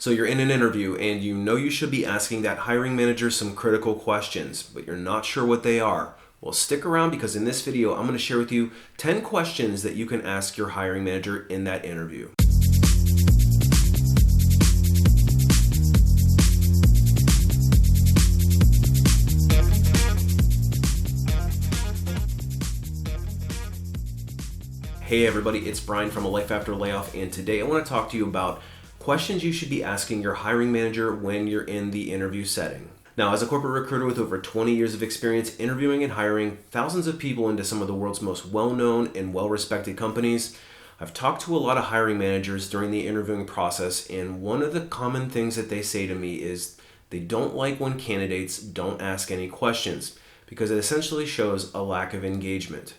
So you're in an interview and you know you should be asking that hiring manager some critical questions, but you're not sure what they are. Well, stick around because in this video, I'm going to share with you 10 questions that you can ask your hiring manager in that interview. Hey everybody, it's Brian from A Life After Layoff, and today I want to talk to you about questions you should be asking your hiring manager when you're in the interview setting. Now, as a corporate recruiter with over 20 years of experience interviewing and hiring thousands of people into some of the world's most well-known and well-respected companies, I've talked to a lot of hiring managers during the interviewing process, and one of the common things that they say to me is they don't like when candidates don't ask any questions because it essentially shows a lack of engagement.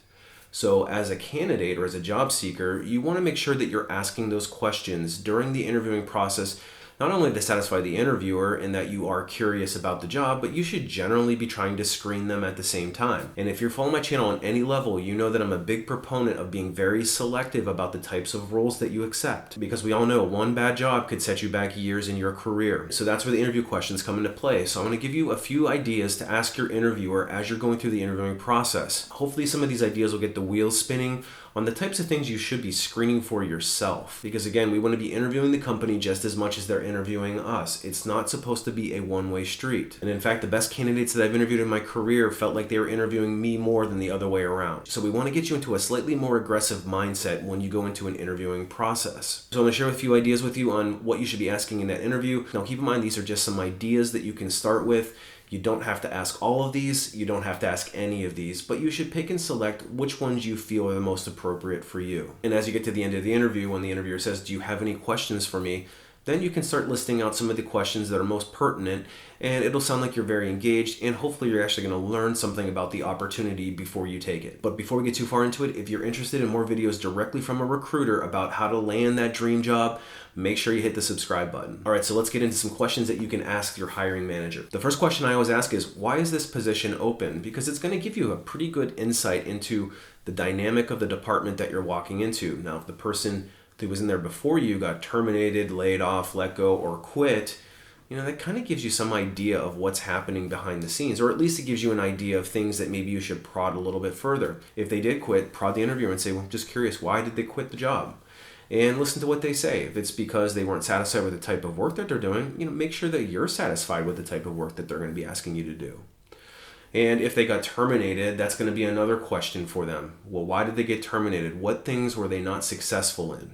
So as a candidate or as a job seeker, you want to make sure that you're asking those questions during the interviewing process, not only to satisfy the interviewer and that you are curious about the job, but you should generally be trying to screen them at the same time. And if you're following my channel on any level, you know that I'm a big proponent of being very selective about the types of roles that you accept, because we all know one bad job could set you back years in your career. So that's where the interview questions come into play. So I'm going to give you a few ideas to ask your interviewer as you're going through the interviewing process. Hopefully some of these ideas will get the wheels spinning on the types of things you should be screening for yourself. Because again, we want to be interviewing the company just as much as they're interviewing us. It's not supposed to be a one-way street. And in fact, the best candidates that I've interviewed in my career felt like they were interviewing me more than the other way around. So we want to get you into a slightly more aggressive mindset when you go into an interviewing process. So I'm going to share a few ideas with you on what you should be asking in that interview. Now keep in mind, these are just some ideas that you can start with. You don't have to ask all of these, you don't have to ask any of these, but you should pick and select which ones you feel are the most appropriate for you. And as you get to the end of the interview, when the interviewer says, "Do you have any questions for me?" then you can start listing out some of the questions that are most pertinent, and it'll sound like you're very engaged, and hopefully you're actually going to learn something about the opportunity before you take it. But before we get too far into it, if you're interested in more videos directly from a recruiter about how to land that dream job, make sure you hit the subscribe button. All right, so let's get into some questions that you can ask your hiring manager. The first question I always ask is, why is this position open? Because it's going to give you a pretty good insight into the dynamic of the department that you're walking into. Now, if the person who was in there before you got terminated, laid off, let go, or quit, that kind of gives you some idea of what's happening behind the scenes, or at least it gives you an idea of things that maybe you should prod a little bit further. If they did quit, prod the interviewer and say, well, just curious, why did they quit the job? And listen to what they say. If it's because they weren't satisfied with the type of work that they're doing, make sure that you're satisfied with the type of work that they're going to be asking you to do. And if they got terminated, that's going to be another question for them. Well, why did they get terminated? What things were they not successful in?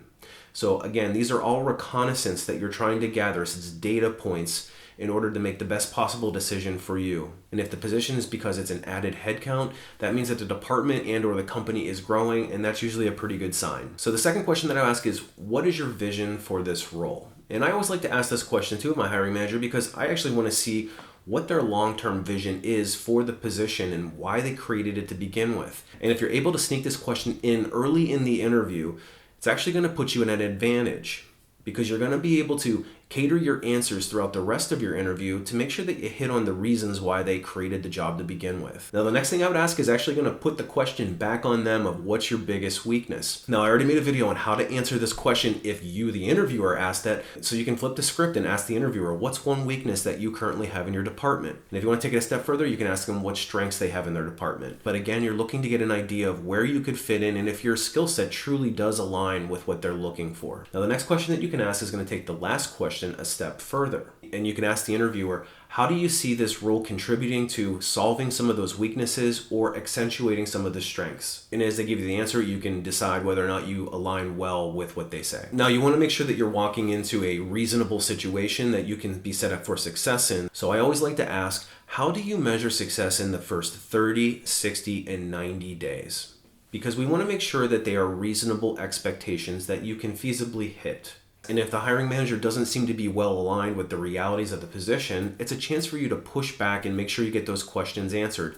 So again, these are all reconnaissance that you're trying to gather. So it's data points in order to make the best possible decision for you. And if the position is because it's an added headcount, that means that the department and or the company is growing, and that's usually a pretty good sign. So the second question that I ask is, what is your vision for this role? And I always like to ask this question too of my hiring manager, because I actually want to see what their long-term vision is for the position and why they created it to begin with. And if you're able to sneak this question in early in the interview, it's actually going to put you in an advantage, because you're going to be able to cater your answers throughout the rest of your interview to make sure that you hit on the reasons why they created the job to begin with. Now, the next thing I would ask is actually going to put the question back on them of what's your biggest weakness. Now, I already made a video on how to answer this question if you, the interviewer, asked that, so you can flip the script and ask the interviewer, what's one weakness that you currently have in your department? And if you want to take it a step further, you can ask them what strengths they have in their department. But again, you're looking to get an idea of where you could fit in and if your skill set truly does align with what they're looking for. Now, the next question that you can ask is going to take the last question a step further. And you can ask the interviewer, how do you see this role contributing to solving some of those weaknesses or accentuating some of the strengths? And as they give you the answer, you can decide whether or not you align well with what they say. Now, you want to make sure that you're walking into a reasonable situation that you can be set up for success in. So I always like to ask, how do you measure success in the first 30, 60, and 90 days? Because we want to make sure that they are reasonable expectations that you can feasibly hit. And if the hiring manager doesn't seem to be well aligned with the realities of the position, it's a chance for you to push back and make sure you get those questions answered.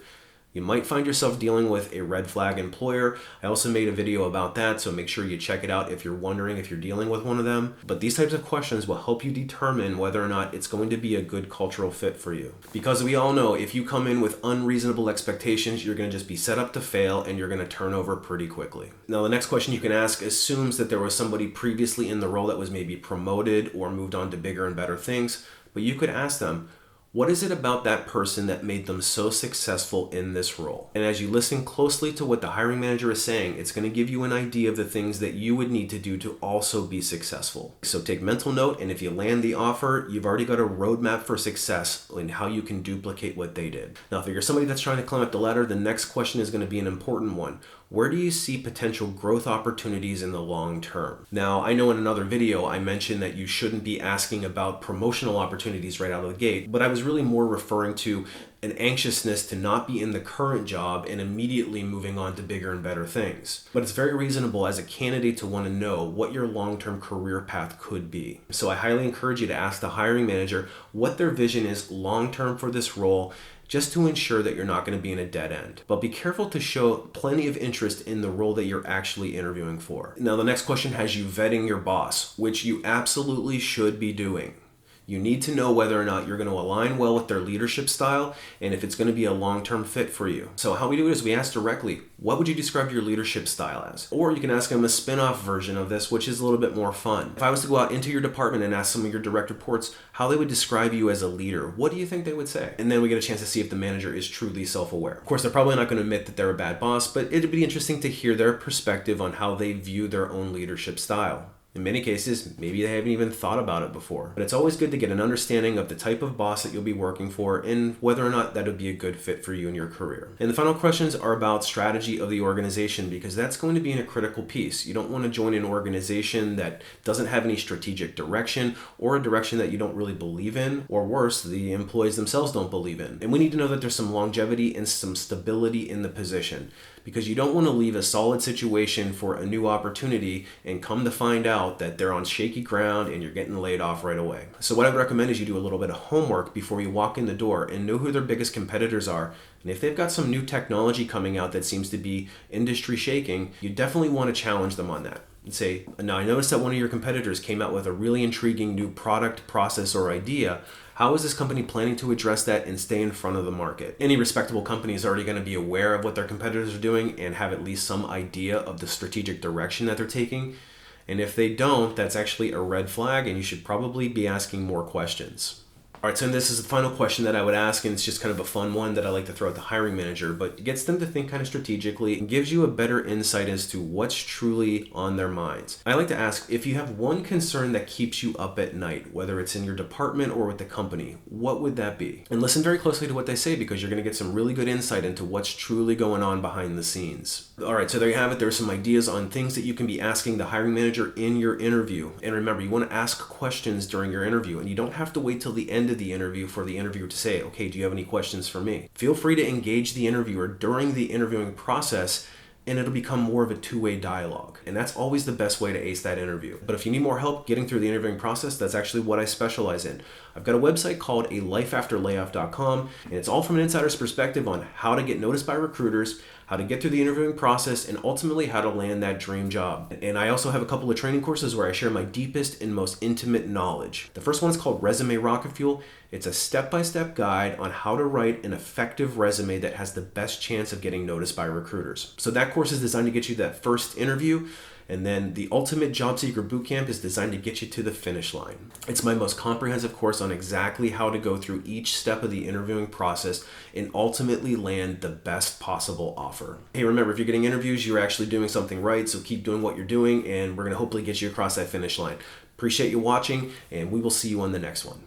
You might find yourself dealing with a red flag employer. I also made a video about that, so make sure you check it out if you're wondering if you're dealing with one of them. But these types of questions will help you determine whether or not it's going to be a good cultural fit for you. Because we all know if you come in with unreasonable expectations, you're going to just be set up to fail and you're going to turn over pretty quickly. Now, the next question you can ask assumes that there was somebody previously in the role that was maybe promoted or moved on to bigger and better things. But you could ask them, what is it about that person that made them so successful in this role? And as you listen closely to what the hiring manager is saying, it's going to give you an idea of the things that you would need to do to also be successful. So take mental note, and if you land the offer, you've already got a roadmap for success and how you can duplicate what they did. Now, if you're somebody that's trying to climb up the ladder, the next question is going to be an important one. Where do you see potential growth opportunities in the long term? Now, I know in another video I mentioned that you shouldn't be asking about promotional opportunities right out of the gate, but I was really more referring to an anxiousness to not be in the current job and immediately moving on to bigger and better things. But it's very reasonable as a candidate to want to know what your long-term career path could be. So I highly encourage you to ask the hiring manager what their vision is long-term for this role, just to ensure that you're not going to be in a dead end. But be careful to show plenty of interest in the role that you're actually interviewing for. Now, the next question has you vetting your boss, which you absolutely should be doing. You need to know whether or not you're going to align well with their leadership style and if it's going to be a long-term fit for you. So how we do it is we ask directly, what would you describe your leadership style as? Or you can ask them a spin-off version of this, which is a little bit more fun. If I was to go out into your department and ask some of your direct reports how they would describe you as a leader, what do you think they would say? And then we get a chance to see if the manager is truly self-aware. Of course, they're probably not going to admit that they're a bad boss, but it'd be interesting to hear their perspective on how they view their own leadership style. In many cases, maybe they haven't even thought about it before. But it's always good to get an understanding of the type of boss that you'll be working for and whether or not that would be a good fit for you in your career. And the final questions are about strategy of the organization, because that's going to be a critical piece. You don't want to join an organization that doesn't have any strategic direction or a direction that you don't really believe in, or worse, the employees themselves don't believe in. And we need to know that there's some longevity and some stability in the position, because you don't want to leave a solid situation for a new opportunity and come to find out that they're on shaky ground and you're getting laid off right away. So what I would recommend is you do a little bit of homework before you walk in the door and know who their biggest competitors are. And if they've got some new technology coming out that seems to be industry shaking, you definitely want to challenge them on that. And say, now I noticed that one of your competitors came out with a really intriguing new product, process, or idea. How is this company planning to address that and stay in front of the market? Any respectable company is already going to be aware of what their competitors are doing and have at least some idea of the strategic direction that they're taking. And if they don't, that's actually a red flag and you should probably be asking more questions. All right, so this is the final question that I would ask, and it's just kind of a fun one that I like to throw at the hiring manager, but it gets them to think kind of strategically and gives you a better insight as to what's truly on their minds. I like to ask, if you have one concern that keeps you up at night, whether it's in your department or with the company, what would that be? And listen very closely to what they say, because you're going to get some really good insight into what's truly going on behind the scenes. All right, so there you have it. There's some ideas on things that you can be asking the hiring manager in your interview. And remember, you want to ask questions during your interview, and you don't have to wait till the end of the interview for the interviewer to say, okay, do you have any questions for me? Feel free to engage the interviewer during the interviewing process, and it'll become more of a two-way dialogue. And that's always the best way to ace that interview. But if you need more help getting through the interviewing process, that's actually what I specialize in. I've got a website called alifeafterlayoff.com, and it's all from an insider's perspective on how to get noticed by recruiters, how to get through the interviewing process, and ultimately how to land that dream job. And I also have a couple of training courses where I share my deepest and most intimate knowledge. The first one is called Resume Rocket Fuel. It's a step-by-step guide on how to write an effective resume that has the best chance of getting noticed by recruiters. So that course is designed to get you that first interview, and then the Ultimate Job Seeker Bootcamp is designed to get you to the finish line. It's my most comprehensive course on exactly how to go through each step of the interviewing process and ultimately land the best possible offer. Hey, remember, if you're getting interviews, you're actually doing something right, so keep doing what you're doing, and we're going to hopefully get you across that finish line. Appreciate you watching, and we will see you on the next one.